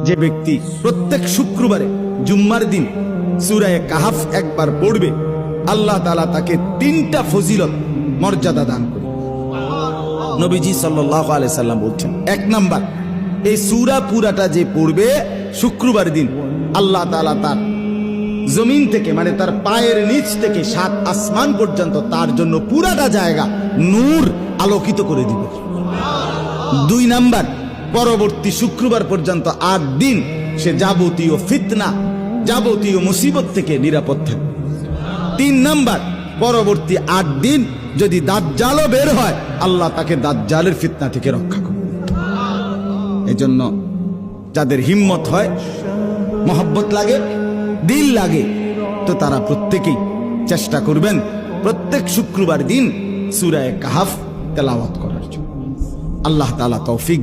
যে ব্যক্তি প্রত্যেক শুক্রবারে জুম্মার দিন সূরা কাহাফ একবার পড়বে, আল্লাহ তাআলা তাকে 3টা ফজিলত মর্যাদা দান করবে। নবীজি সাল্লাল্লাহু আলাইহি সাল্লাম বলছেন, 1 নাম্বার, এই সূরা পুরাটা যে পড়বে শুক্রবার দিন, আল্লাহ তাআলা তার জমিন থেকে মানে তার পায়ের নিচ থেকে 7 আসমান পর্যন্ত তার জন্য পুরাটা জায়গা নূর আলোকিত করে দিবে। 2 নাম্বার, পরবর্তী শুক্রবার পর্যন্ত 8 দিন সে যাবতীয় ফিতনা, যাবতীয় মুসিবত থেকে নিরাপদ থাকবে। 3 নাম্বার, পরবর্তী 8 দিন যদি দাজ্জালও বের হয়, আল্লাহ তাকে দাজ্জালের ফিতনা থেকে রক্ষা করবে। এজন্য যাদের হিম্মত হয়, মহব্বত লাগে, দিল লাগে, তো তারা প্রত্যেকেই চেষ্টা করবেন প্রত্যেক শুক্রবার দিন সূরা কাহাফ তেলাওয়াত করার জন্য। আল্লাহ তাআলা তৌফিক